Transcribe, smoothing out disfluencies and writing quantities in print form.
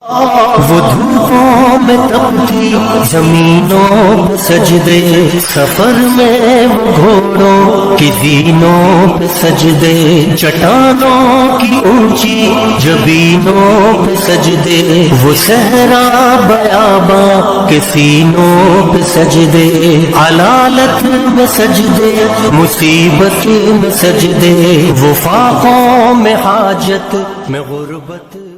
वो धूपों में तपती जमीनों पे सजदे, सफर में वो घोड़ों की दीनों पे सजदे, चट्टानों की ऊंची जबीनों पे सजदे, वो सहरा बयाबा के सीनों पे सजदे, अलालत में सजदे, मुसीबत में सजदे, वो फाकों में हाजत में गुर्बत